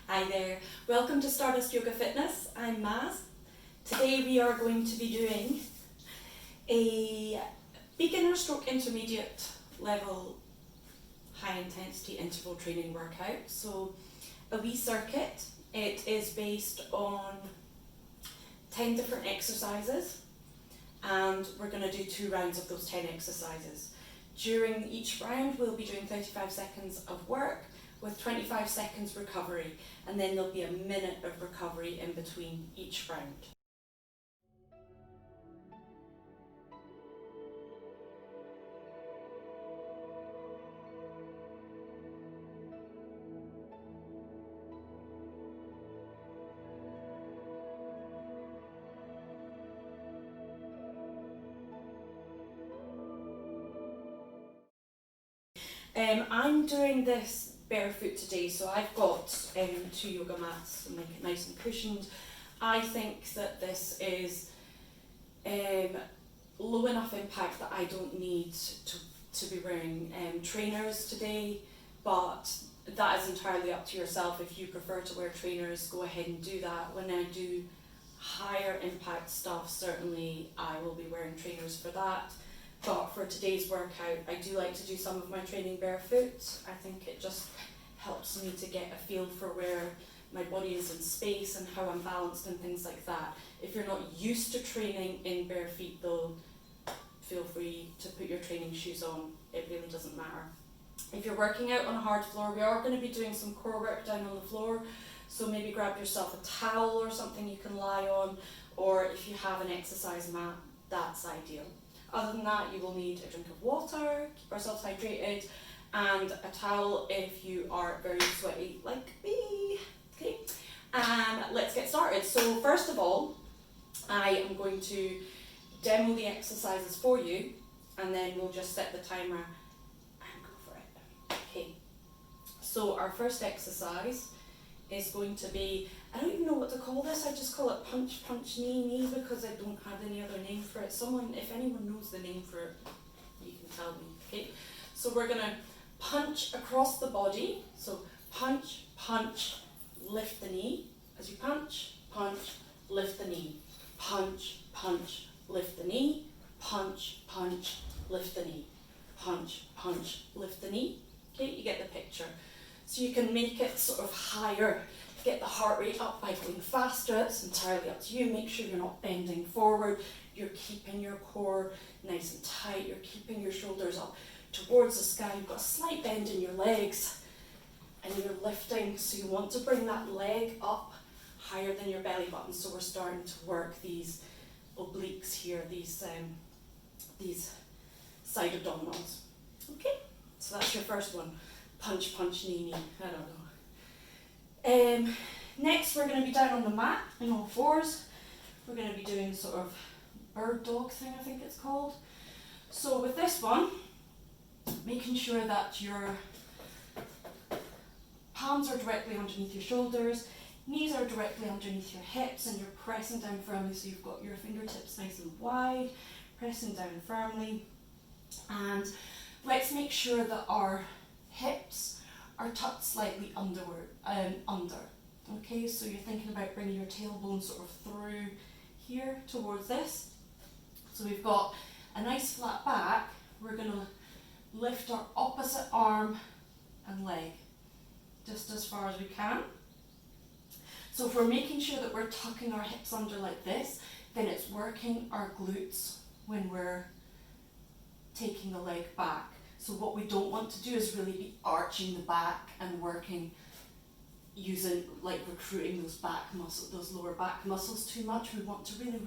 Hi there, welcome to Stardust Yoga Fitness. I'm Maz. Today we are going to be doing a beginner stroke intermediate level high intensity interval training workout. So a wee circuit. It is based on 10 different exercises and we're going to do 2 rounds of those 10 exercises. During each round we'll be doing 35 seconds of work with 25 seconds recovery, and then there'll be a minute of recovery in between each round. I'm doing this barefoot today, so I've got 2 yoga mats and make it nice and cushioned. I think that this is low enough impact that I don't need to be wearing trainers today, but that is entirely up to yourself. If you prefer to wear trainers, go ahead and do that. When I do higher impact stuff, certainly I will be wearing trainers for that. But for today's workout, I do like to do some of my training barefoot. I think it just helps me to get a feel for where my body is in space and how I'm balanced and things like that. If you're not used to training in bare feet though, feel free to put your training shoes on. It really doesn't matter. If you're working out on a hard floor, we are going to be doing some core work down on the floor. So maybe grab yourself a towel or something you can lie on, or if you have an exercise mat, that's ideal. Other than that, you will need a drink of water, keep ourselves hydrated, and a towel if you are very sweaty like me. Okay, let's get started. So first of all, I am going to demo the exercises for you, and then we'll just set the timer and go for it. Okay, so our first exercise is going to be, I don't even know what to call this, I just call it punch, punch, knee, knee, because I don't have any other name for it. If anyone knows the name for it, you can tell me. Okay, so we're going to punch across the body. So punch, punch, lift the knee. As you punch, punch, lift the knee. Punch, punch, lift the knee. Punch, punch, lift the knee. Punch, punch, lift the knee. Okay, you get the picture. So you can make it sort of higher, get the heart rate up by going faster. It's entirely up to you. Make sure you're not bending forward. You're keeping your core nice and tight. You're keeping your shoulders up towards the sky. You've got a slight bend in your legs and you're lifting. So you want to bring that leg up higher than your belly button. So we're starting to work these obliques here, these side abdominals. Okay, so that's your first one. Punch, punch, knee, knee. I don't know. Next, we're going to be down on the mat in all fours. We're going to be doing sort of bird dog thing, I think it's called. So with this one, making sure that your palms are directly underneath your shoulders, knees are directly underneath your hips, and you're pressing down firmly, so you've got your fingertips nice and wide, pressing down firmly. And let's make sure that our hips are tucked slightly under. Okay, so you're thinking about bringing your tailbone sort of through here towards this. So we've got a nice flat back. We're going to lift our opposite arm and leg just as far as we can. So if we're making sure that we're tucking our hips under like this, then it's working our glutes when we're taking the leg back. So what we don't want to do is really be arching the back and working, recruiting those back muscles, those lower back muscles too much. We want to really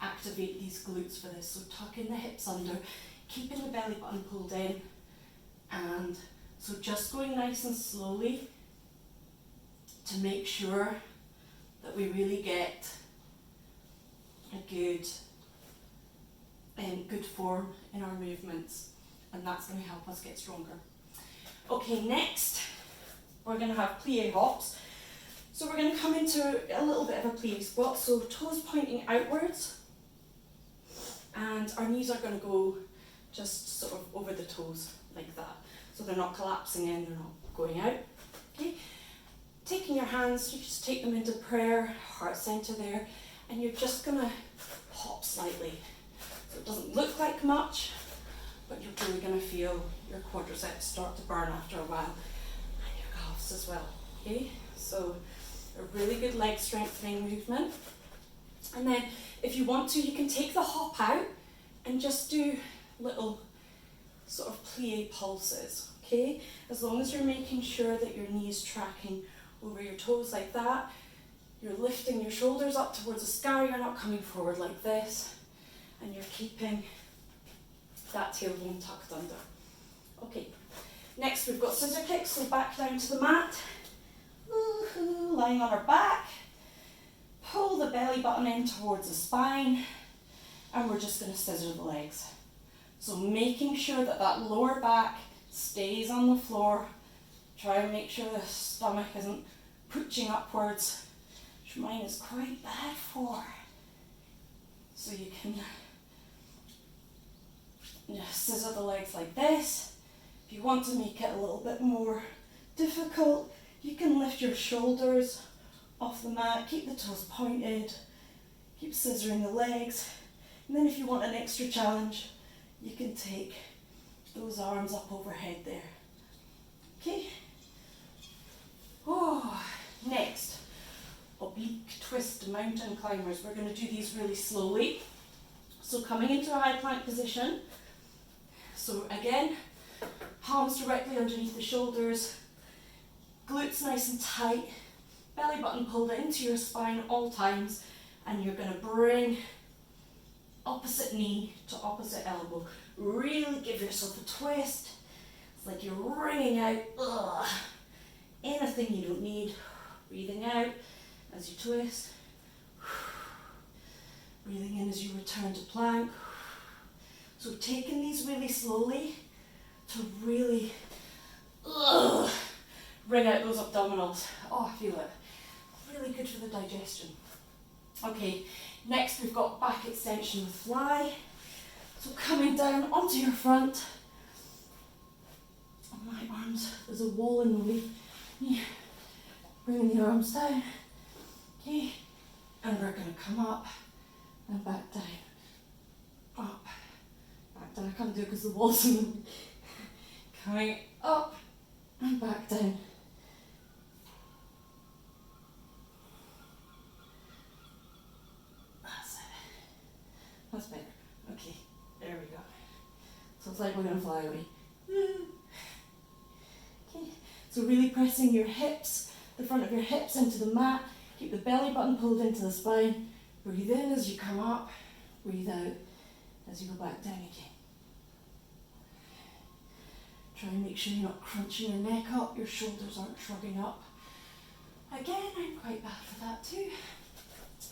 activate these glutes for this. So tucking the hips under, keeping the belly button pulled in, and so just going nice and slowly to make sure that we really get a good form in our movements. And that's going to help us get stronger. Okay, next we're going to have plie hops. So we're going to come into a little bit of a plie squat. So toes pointing outwards, and our knees are going to go just sort of over the toes like that. So they're not collapsing in, they're not going out. Okay, take taking your hands, you just take them into prayer, heart center there, and you're just gonna hop slightly. So it doesn't look like much, but you're really gonna feel your quadriceps start to burn after a while, and your calves as well, okay? So a really good leg strengthening movement. And then if you want to, you can take the hop out and just do little sort of plie pulses, okay? As long as you're making sure that your knees tracking over your toes like that, you're lifting your shoulders up towards the sky, you're not coming forward like this, and you're keeping that tailbone tucked under. Okay, next we've got scissor kicks, so back down to the mat, lying on our back, pull the belly button in towards the spine, and we're just going to scissor the legs. So making sure that that lower back stays on the floor. Try and make sure the stomach isn't pooching upwards, which mine is quite bad for. So you can scissor the legs like this. If you want to make it a little bit more difficult, you can lift your shoulders off the mat, keep the toes pointed, keep scissoring the legs. And then if you want an extra challenge, you can take those arms up overhead there. Okay? Oh, next, oblique twist mountain climbers. We're going to do these really slowly. So coming into a high plank position. So again, palms directly underneath the shoulders, glutes nice and tight, belly button pulled into your spine at all times, and you're going to bring opposite knee to opposite elbow. Really give yourself a twist. It's like you're wringing out anything you don't need. Breathing out as you twist. Breathing in as you return to plank. So taking these really slowly to really wring out those abdominals. Oh, I feel it. Really good for the digestion. Okay, next we've got back extension with fly. So coming down onto your front. On my arms, there's a wall in the way. Yeah. Bringing the arms down. Okay, and we're going to come up and back down. Up, back down. I can't do it because the wall's in the way. Coming up and back down. That's it. That's better. Okay, there we go. So it's like we're going to fly away. Okay, so really pressing your hips, the front of your hips into the mat. Keep the belly button pulled into the spine. Breathe in as you come up. Breathe out as you go back down again. Try and make sure you're not crunching your neck up, your shoulders aren't shrugging up. Again, I'm quite bad for that too.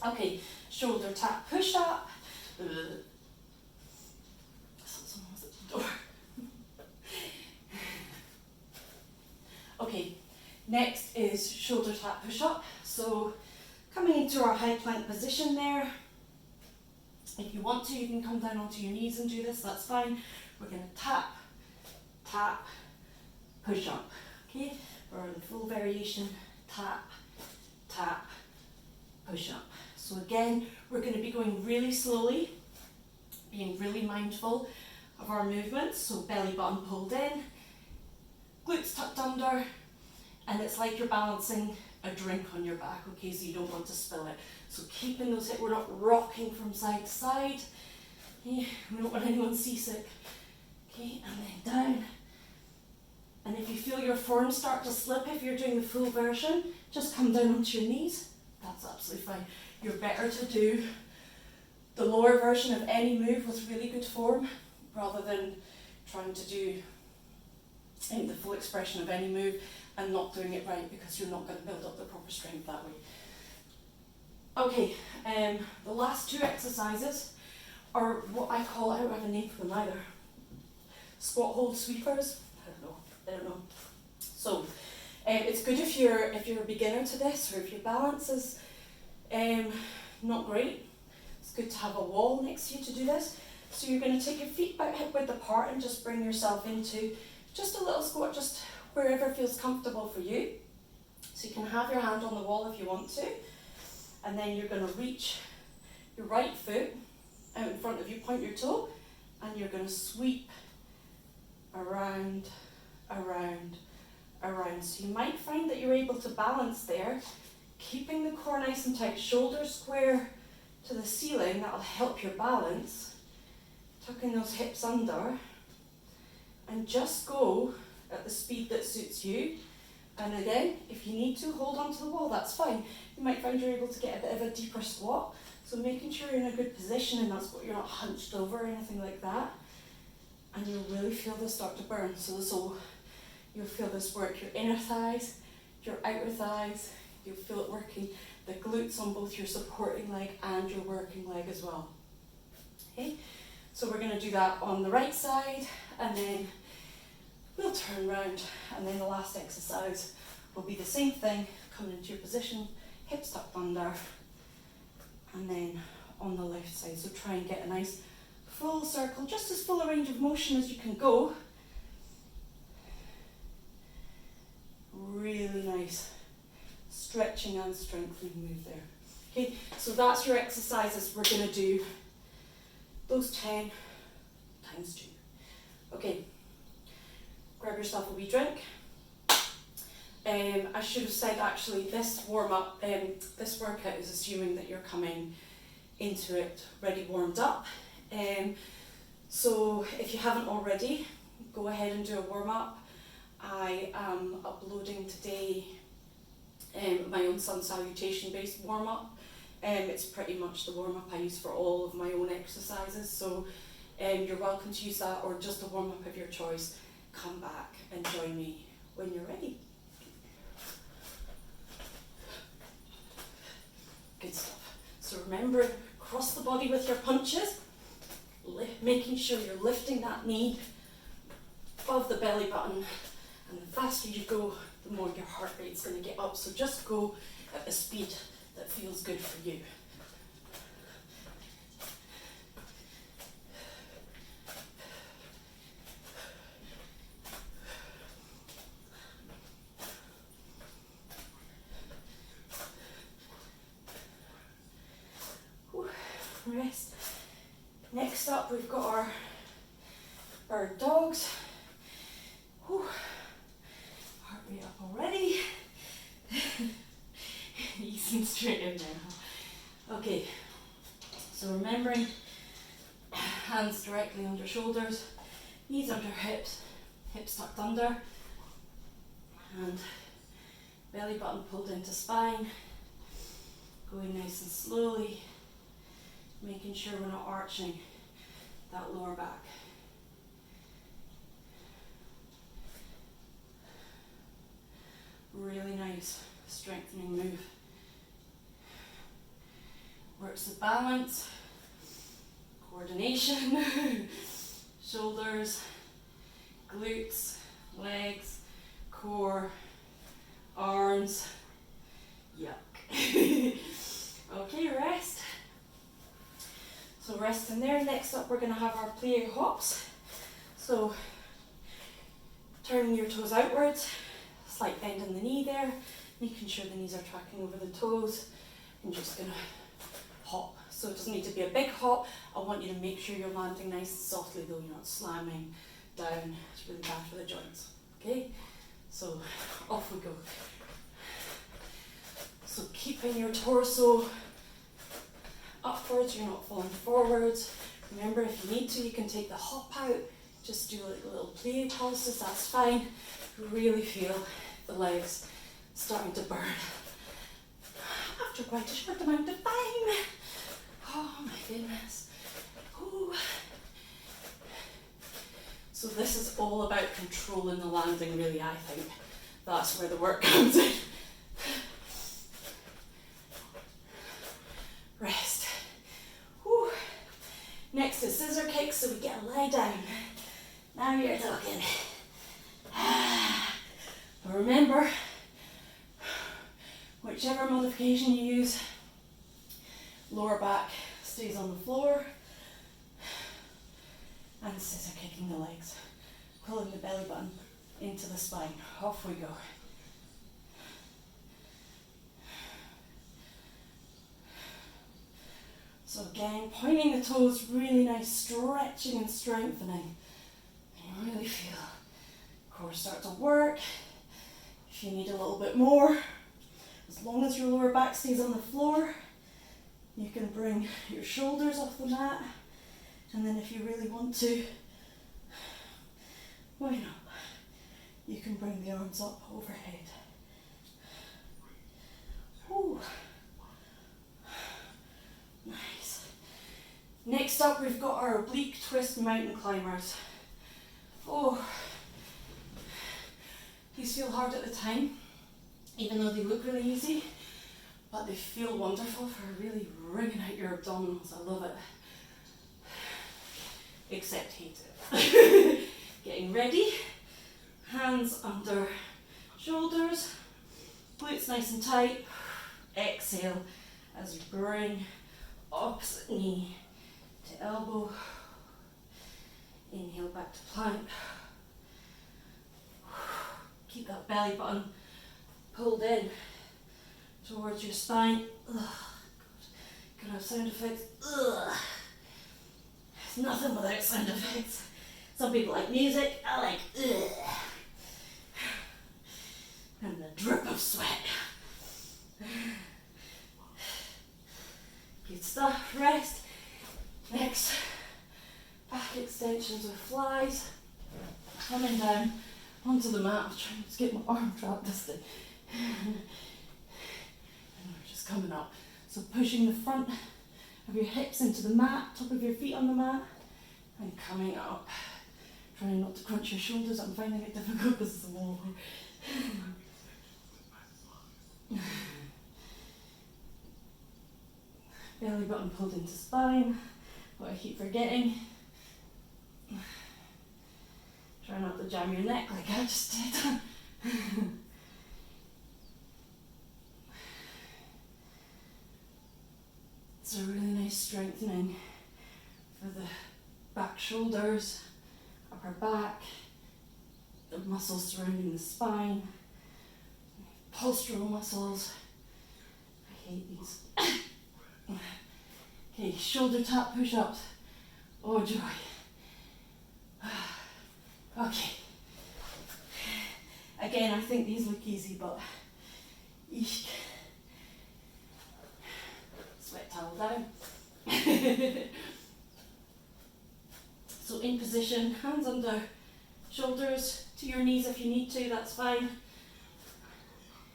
Okay, shoulder tap, push up. Someone's at the door. Okay, next is shoulder tap, push up. So coming into our high plank position there. If you want to, you can come down onto your knees and do this, that's fine. We're going to tap, tap, push up. Okay, for the full variation, tap, tap, push up. So again, we're going to be going really slowly, being really mindful of our movements. So belly button pulled in, glutes tucked under, and it's like you're balancing a drink on your back, okay, so you don't want to spill it. So keeping those hips, we're not rocking from side to side. Okay, we don't want anyone seasick. Okay, and then down. And if you feel your form start to slip, if you're doing the full version, just come down onto your knees. That's absolutely fine. You're better to do the lower version of any move with really good form rather than trying to do the full expression of any move and not doing it right, because you're not going to build up the proper strength that way. Okay, the last two exercises are what I call, I don't have a name for them either, squat hold sweepers. I don't know. So it's good if you're a beginner to this, or if your balance is not great. It's good to have a wall next to you to do this. So you're going to take your feet about hip width apart and just bring yourself into just a little squat, just wherever feels comfortable for you. So you can have your hand on the wall if you want to, and then you're going to reach your right foot out in front of you, point your toe, and you're going to sweep around, around, around. So you might find that you're able to balance there, keeping the core nice and tight, shoulders square to the ceiling. That'll help your balance. Tucking those hips under, and just go at the speed that suits you. And again, if you need to, hold on to the wall, that's fine. You might find you're able to get a bit of a deeper squat, so making sure you're in a good position, and that's what you're not hunched over or anything like that. And you'll really feel this start to burn. So you'll feel this work your inner thighs, your outer thighs. You'll feel it working the glutes on both your supporting leg and your working leg as well. Okay, so we're going to do that on the right side, and then we'll turn round, and then the last exercise will be the same thing, coming into your position, hips tucked under, and then on the left side. So try and get a nice full circle, just as full a range of motion as you can go. Really nice stretching and strengthening move there. Okay, so that's your exercises. We're going to do those 10 times 2. Okay. Grab yourself a wee drink. I should have said actually this warm-up, this workout is assuming that you're coming into it ready warmed up. So if you haven't already, go ahead and do a warm-up. I am uploading today my own sun salutation based warm-up. It's pretty much the warm-up I use for all of my own exercises, so you're welcome to use that, or just a warm-up of your choice. Come back and join me when you're ready. Good stuff. So remember, cross the body with your punches, making sure you're lifting that knee above the belly button, and the faster you go, the more your heart rate's going to get up. So just go at the speed that feels good for you. Rest. Next up, we've got our bird dogs. Whew. Heart rate up already. Easing straight in there. Okay, so remembering hands directly under shoulders, knees under hips, hips tucked under, and belly button pulled into spine. Going nice and slowly, making sure we're not arching that lower back. Really nice strengthening move. Works the balance, coordination, shoulders, glutes, legs, core, arms. Yuck. Okay, rest. So rest in there. Next up, we're going to have our plie hops. So turning your toes outwards, slight bend in the knee there, making sure the knees are tracking over the toes, and just going to hop. So it doesn't need to be a big hop. I want you to make sure you're landing nice and softly though, you're not slamming down. It's really bad for the joints. Okay, so off we go. So keeping your torso upwards, you're not falling forwards. Remember, if you need to, you can take the hop out, just do like little plie pulses, that's fine. Really feel the legs starting to burn after quite a short amount of time. Oh my goodness. Ooh. So this is all about controlling the landing, really. I think that's where the work comes in. Rest. Whew. Next is scissor kicks, so we get a lie down. Now you're talking. But remember, whichever modification you use, lower back stays on the floor, and scissor kicking the legs, pulling the belly button into the spine. Off we go. So again, pointing the toes, really nice stretching and strengthening. And you really feel core start to work. If you need a little bit more, as long as your lower back stays on the floor, you can bring your shoulders off the mat. And then if you really want to, why not? You can bring the arms up overhead. Ooh. Nice. Next up, we've got our oblique twist mountain climbers. Oh, these feel hard at the time, even though they look really easy, but they feel wonderful for really wringing out your abdominals. I love it. Except hate it. Getting ready, hands under shoulders, glutes nice and tight. Exhale as you bring opposite knee to elbow. Inhale back to plank. Keep that belly button pulled in towards your spine. Ugh, God. Can I have sound effects? Ugh. There's nothing without sound effects. Some people like music, I like ugh. And the drip of sweat. Good stuff, rest. Next, back extensions with flies. Coming down onto the mat. I'm trying to get my arm trapped this thing. And we're just coming up. So pushing the front of your hips into the mat, top of your feet on the mat, and coming up. Trying not to crunch your shoulders. I'm finding it difficult because it's a wall. Belly button pulled into spine. What I keep forgetting. Try not to jam your neck like I just did. It's a really nice strengthening for the back shoulders, upper back, the muscles surrounding the spine, postural muscles. I hate these. Okay, shoulder tap push-ups. Oh joy. Okay. Again, I think these look easy, but eesh. Sweat towel down. So in position, hands under shoulders to your knees if you need to, that's fine.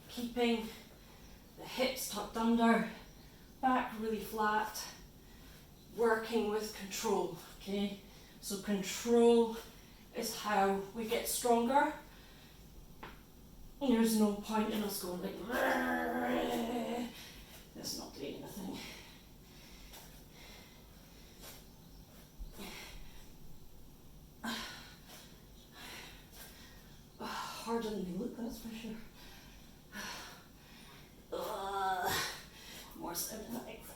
Keeping the hips tucked under, back really flat, working with control, okay? So control is how we get stronger. There's no point in us going like, that's not doing anything. Harder than they look, that's for sure. More sound effects.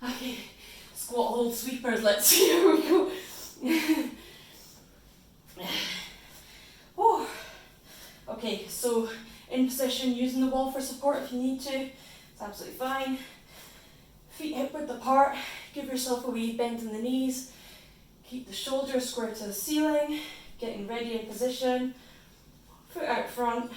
Okay, squat hold sweepers, let's see, here we go. Oh. Okay, so in position, using the wall for support if you need to, it's absolutely fine. Feet hip width apart, give yourself a wee bend in the knees, keep the shoulders square to the ceiling, getting ready in position, foot out front.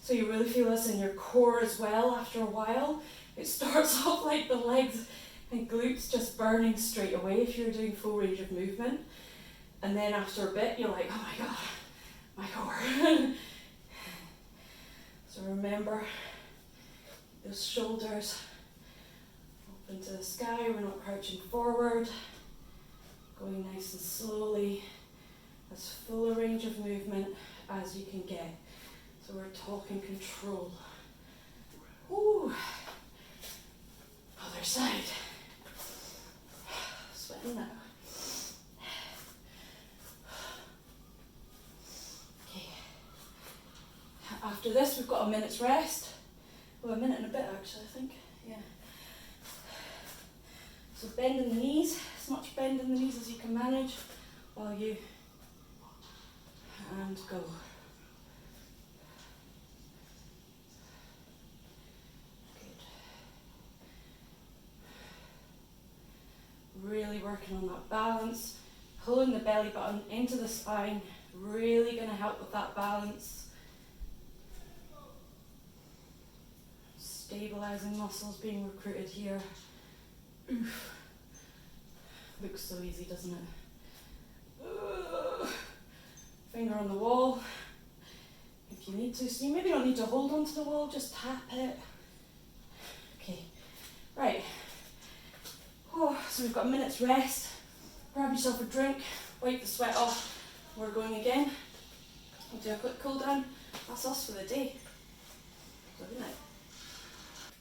So you really feel this in your core as well after a while. It starts off like the legs and glutes just burning straight away if you're doing full range of movement. And then after a bit, you're like, oh my God, my core. So remember, those shoulders open to the sky, we're not crouching forward. Going nice and slowly, as full a range of movement as you can get. So we're talking control. Ooh. Other side. Sweating now. Okay. After this, we've got a minute's rest. Well, a minute and a bit actually, I think. Yeah. So bend in the knees, as much bend in the knees as you can manage while you and go. Good. working on that balance, pulling the belly button into the spine, really going to help with that balance. Stabilizing muscles being recruited here. Oof. Looks so easy, doesn't it? Finger on the wall if you need to. So you maybe don't need to hold onto the wall, just tap it. Okay, right. Oh, so we've got a minute's rest. Grab yourself a drink, wipe the sweat off. We're going again. We'll do a quick cool down. That's us for the day. Good night.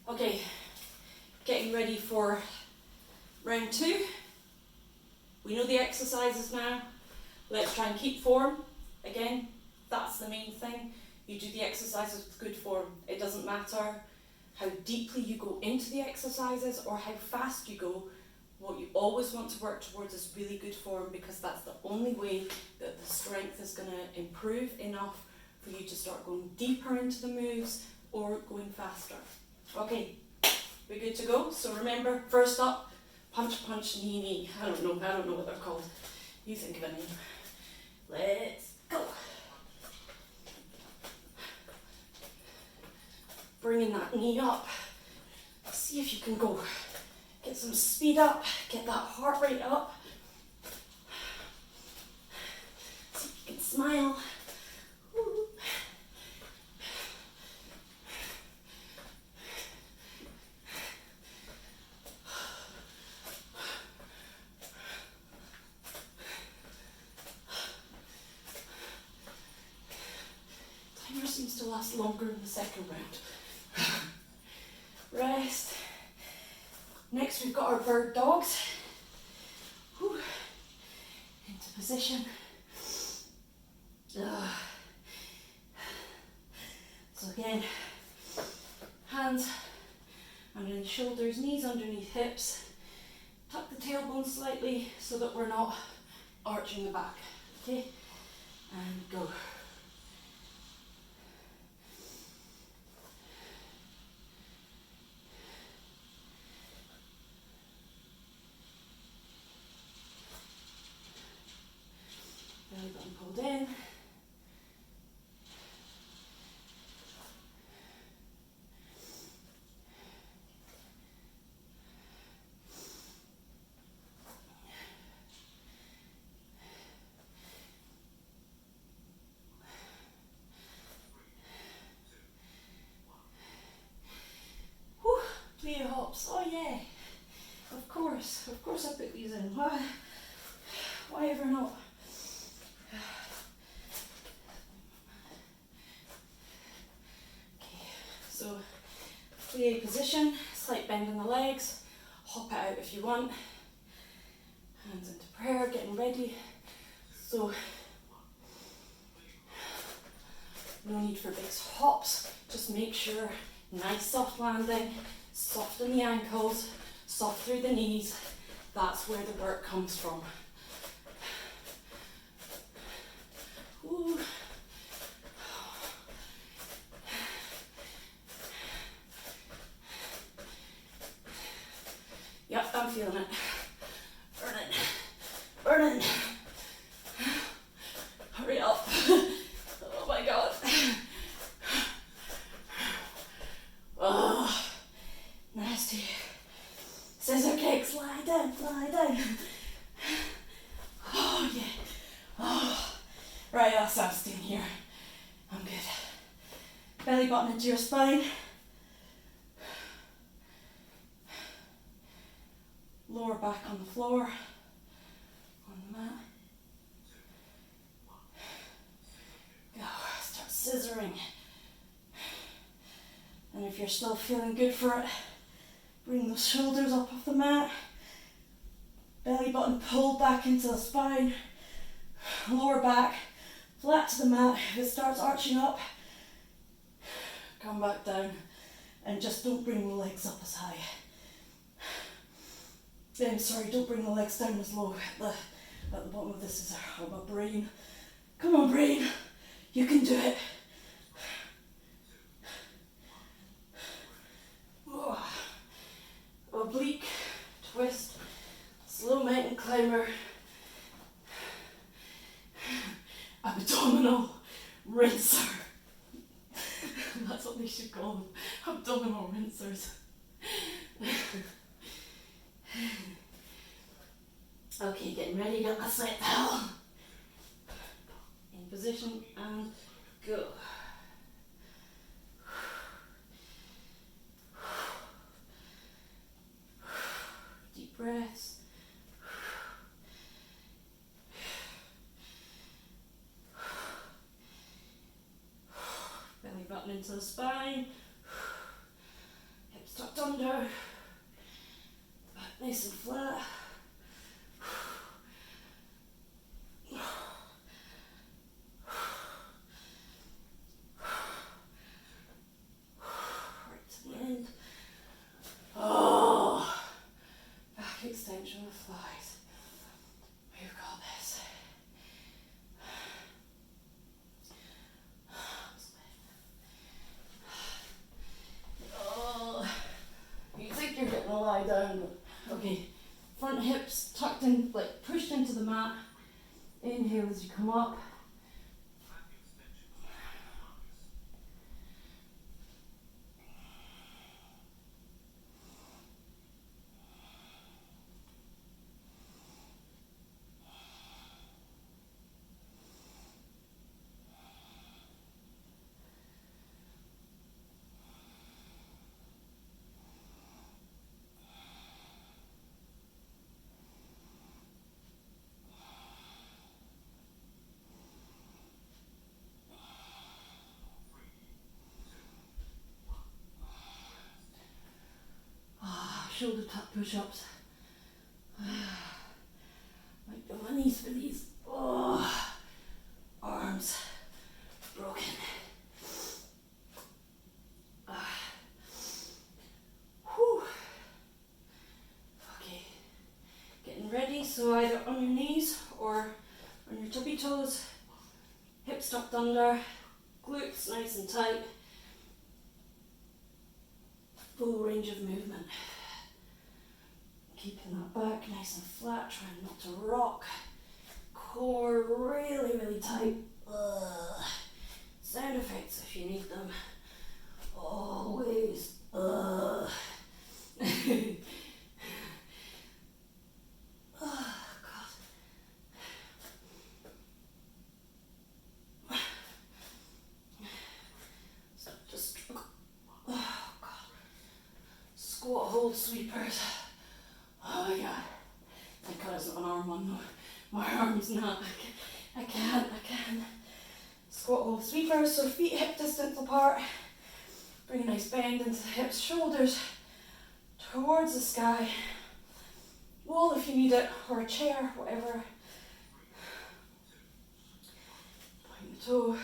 Okay, getting ready for round 2. We know the exercises now. Let's try and keep form. Again, that's the main thing. You do the exercises with good form. It doesn't matter how deeply you go into the exercises or how fast you go. What you always want to work towards is really good form, because that's the only way that the strength is going to improve enough for you to start going deeper into the moves or going faster. Okay, we're good to go. So remember, first up, punch, punch, knee, knee. I don't know what they're called. You think of a name. Let's go. Bringing that knee up. See if you can go. Get some speed up, get that heart rate up. See if you can smile. Woo. Timer seems to last longer in the second round. Rest. Next we've got our bird dogs. Whew. Into position. So again, hands underneath shoulders, knees underneath hips. Tuck the tailbone slightly so that we're not arching the back. Okay? And go. Belly button pulled in. Whew, plyo hops. Oh yeah. Of course I put these in. Why ever not? So, plie position, slight bend in the legs, hop it out if you want. Hands into prayer, getting ready. So, no need for big hops, just make sure, nice soft landing, soft in the ankles, soft through the knees. That's where the work comes from. Ooh. Yep, I'm feeling it. Burning. Hurry up. Oh my god. Oh, nasty. Scissor kicks, lie down. Oh yeah. Oh. Right, I'm staying here. I'm good. Belly button into your spine. Lower back on the floor, on the mat. Go, start scissoring. And if you're still feeling good for it, bring those shoulders up off the mat. Belly button pulled back into the spine. Lower back, flat to the mat. If it starts arching up, come back down. And just don't bring the legs up as high. Don't bring the legs down as low at the bottom of this is my brain. Come on, brain, you can do it. Oblique, twist, slow mountain climb. under, abdominal rinser. That's what they should call them, abdominal rinsers. Okay, getting ready, got my sweat towel. In position and go. Deep breaths. Belly button into the spine. Hips tucked under. Back nice and flat. Right to the end. Oh, back extension of thighs. We've got this. Oh, you think you're getting a lie down. Okay, front hips tucked in, like pushed into the mat. Inhale as you come up. Shoulder tap push-ups. Might go on my knees for these. Oh, arms broken. Whew. Okay, getting ready. So either on your knees or on your tippy toes. Hips tucked under. Glutes nice and tight. Full range of movement. Keeping that back nice and flat, trying not to rock. Core really, really tight. Sound effects if you need them. Always. Oh, God. So just, oh, God. Squat hold sweepers. Oh my God, thank God it's not an arm one though. My arm's not, I can't. Squat hold sweepers, so feet hip distance apart. Bring a nice bend into the hips, shoulders towards the sky. Wall if you need it, or a chair, whatever. Point the toe.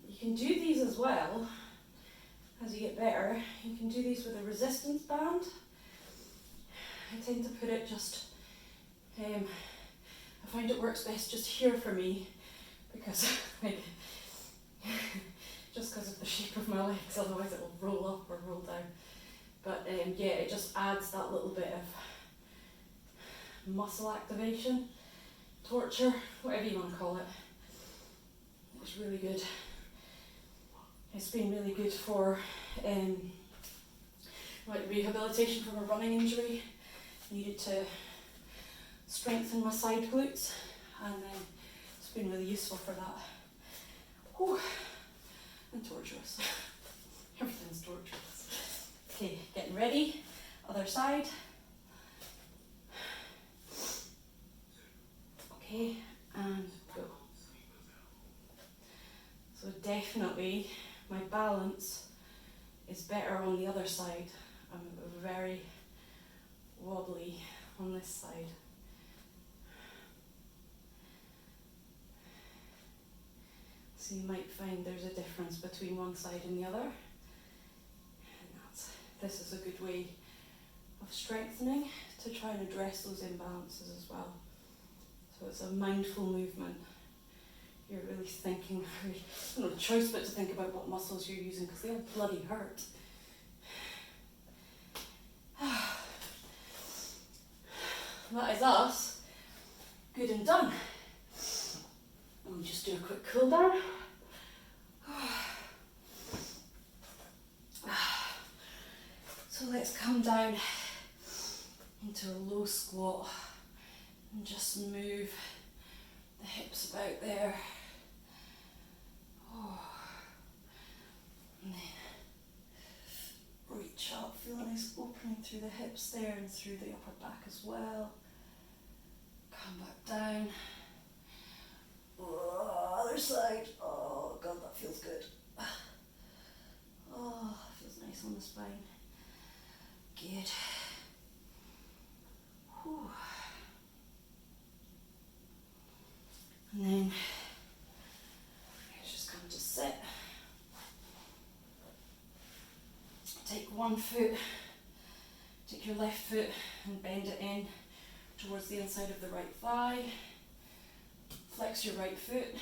You can do these as well. As you get better, you can do these with a resistance band. I tend to put it just, I find it works best just here for me, because like, just because of the shape of my legs, otherwise it will roll up or roll down. But yeah, it just adds that little bit of muscle activation, torture, whatever you want to call it. It's really good. It's been really good for like rehabilitation from a running injury. Needed to strengthen my side glutes, and it's been really useful for that. Whew. And torturous. Everything's torturous. Okay, getting ready. Other side. Okay, and go. So definitely my balance is better on the other side. I'm very wobbly on this side. So you might find there's a difference between one side and the other. And this is a good way of strengthening to try and address those imbalances as well. So it's a mindful movement. You're really thinking, no choice but to think about what muscles you're using, because they all bloody hurt. that is us. Good and done. Let me just do a quick cool down. So let's come down into a low squat and just move the hips about there. And then reach up, feel a nice opening through the hips there and through the upper back as well. Come back down. Other side. Oh God, that feels good. Oh, feels nice on the spine. Good. Whew. And then let's just come to sit. Take one foot, take your left foot and bend it in towards the inside of the right thigh. Flex your right foot,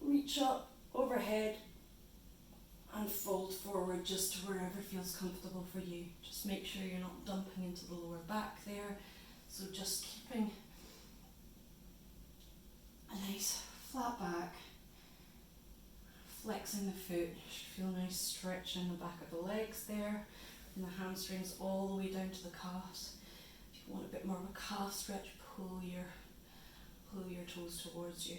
reach up overhead and fold forward just to wherever feels comfortable for you. Just make sure you're not dumping into the lower back there. So just keeping a nice flat back, flexing the foot. You should feel a nice stretch in the back of the legs there, and the hamstrings all the way down to the calves. If you want a bit more of a calf stretch, pull your toes towards you.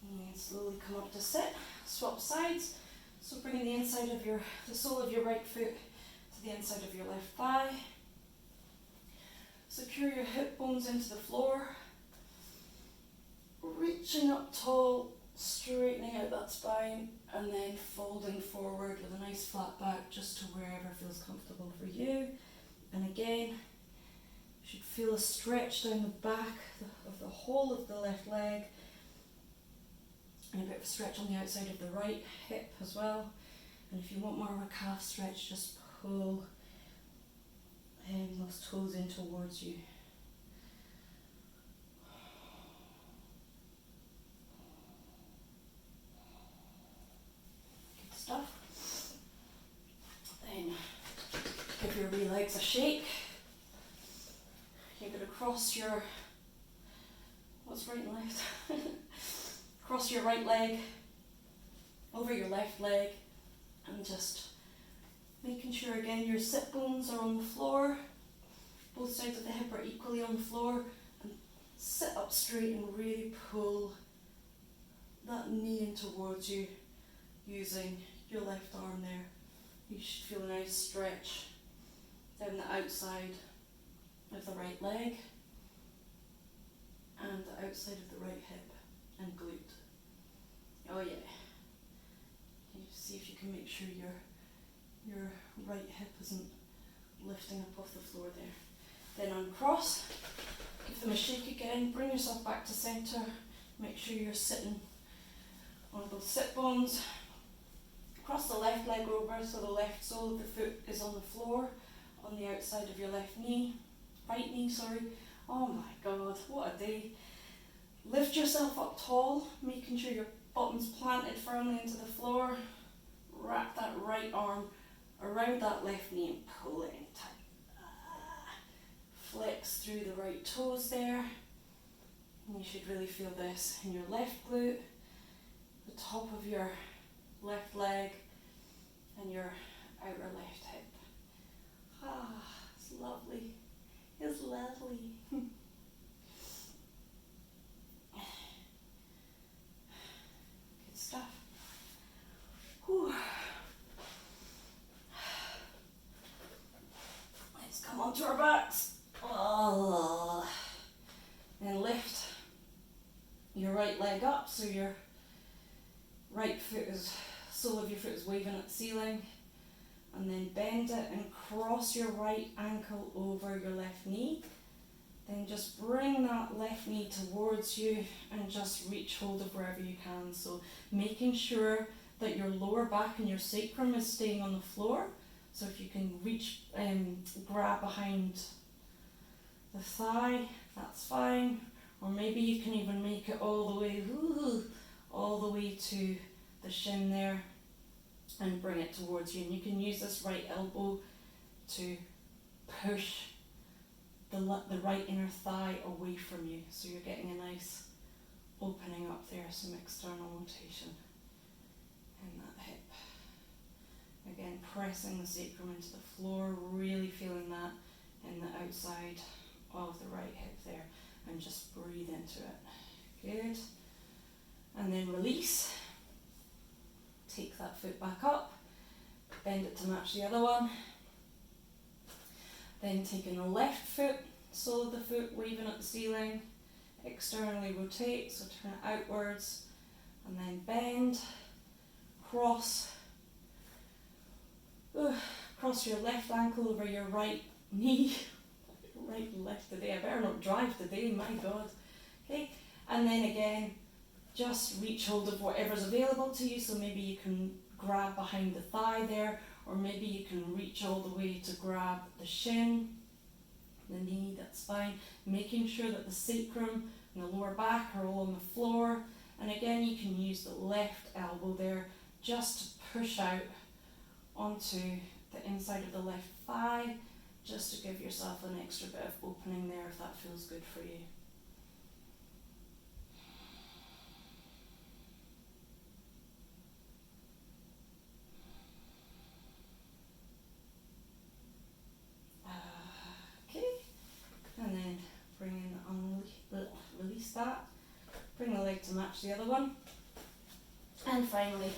And then slowly come up to sit, swap sides. So bringing the sole of your right foot to the inside of your left thigh. Secure your hip bones into the floor. Reaching up tall, straightening out that spine, and then folding forward with a nice flat back just to wherever feels comfortable for you. And again, you should feel a stretch down the back of the whole of the left leg, and a bit of a stretch on the outside of the right hip as well. And if you want more of a calf stretch, just pull those toes in towards you. Good stuff. Then give your wee legs a shake. You're going to cross your, what's right and left? Cross your right leg over your left leg, and just making sure again your sit bones are on the floor. Both sides of the hip are equally on the floor, and sit up straight and really pull that knee in towards you using your left arm there. You should feel a nice stretch down the outside of the right leg and the outside of the right hip and glute. Oh yeah. You see if you can make sure your right hip isn't lifting up off the floor there. Then uncross, give them a shake again, bring yourself back to centre, make sure you're sitting on both sit bones. Cross the left leg over so the left sole of the foot is on the floor, on the outside of your left knee, right knee, sorry. Oh my God, what a day. Lift yourself up tall, making sure your bottom's planted firmly into the floor. Wrap that right arm around that left knee and pull it in tight. Flex through the right toes there. And you should really feel this in your left glute, the top of your left leg, and your outer left hip. Ah, it's lovely. It's lovely. Good stuff. Whew. Let's come onto our backs. Oh. And lift your right leg up so your right foot is, sole of your foot is waving at the ceiling, and then bend it and cross your right ankle over your left knee. Then just bring that left knee towards you and just reach hold of wherever you can. So making sure that your lower back and your sacrum is staying on the floor. So if you can reach and grab behind the thigh, that's fine. Or maybe you can even make it all the way to the shin there. and bring it towards you. And you can use this right elbow to push the right inner thigh away from you. So you're getting a nice opening up there, some external rotation in that hip. Again, pressing the sacrum into the floor, really feeling that in the outside of the right hip there, and just breathe into it. Good. And then release. Take that foot back up, bend it to match the other one. Then taking the left foot, sole of the foot waving at the ceiling, externally rotate, so turn it outwards, and then bend, cross your left ankle over your right knee, right and left today, I better not drive today, my God. Okay, and then again, just reach hold of whatever's available to you, so maybe you can grab behind the thigh there, or maybe you can reach all the way to grab the shin, the knee, that's fine, making sure that the sacrum and the lower back are all on the floor. And again, you can use the left elbow there just to push out onto the inside of the left thigh, just to give yourself an extra bit of opening there if that feels good for you. And then release that, bring the leg to match the other one, and finally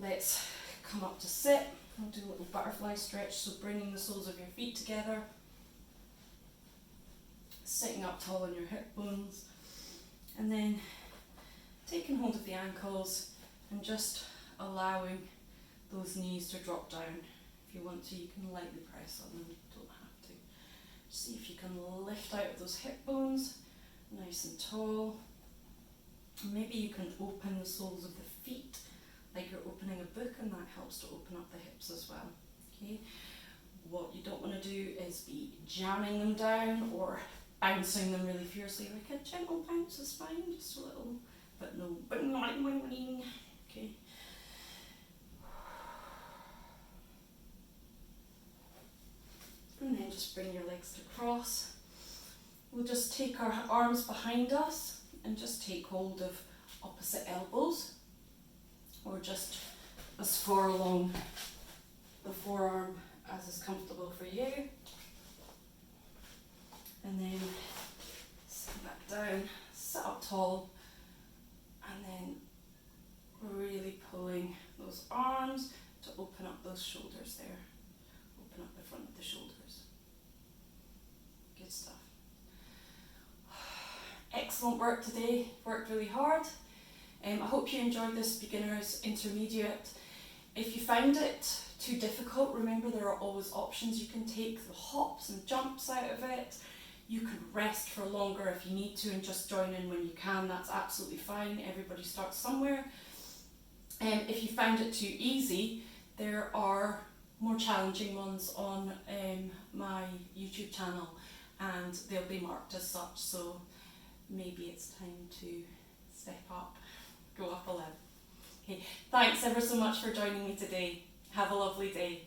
let's come up to sit. I'll do a little butterfly stretch, so bringing the soles of your feet together, sitting up tall on your hip bones, and then taking hold of the ankles and just allowing those knees to drop down. If you want to, you can lightly press on them, you don't have to. See if you can lift out of those hip bones, nice and tall. Maybe you can open the soles of the feet like you're opening a book, and that helps to open up the hips as well. Okay. What you don't want to do is be jamming them down or bouncing them really fiercely. Like a gentle bounce is fine, just a little, but no bing, bing, bing, bing. Okay. And then just bring your legs to cross. We'll just take our arms behind us and just take hold of opposite elbows, or just as far along the forearm as is comfortable for you. And then sit back down, sit up tall, and then really pulling those arms to open up those shoulders there. Open up the front of the shoulders. Good stuff. Excellent work today, worked really hard. I hope you enjoyed this beginner's intermediate. If you found it too difficult, remember there are always options. You can take the hops and jumps out of it. You can rest for longer if you need to and just join in when you can. That's absolutely fine. Everybody starts somewhere. If you found it too easy, there are more challenging ones on my YouTube channel, and they'll be marked as such. So maybe it's time to step up, go up a level. Okay, thanks ever so much for joining me today. Have a lovely day.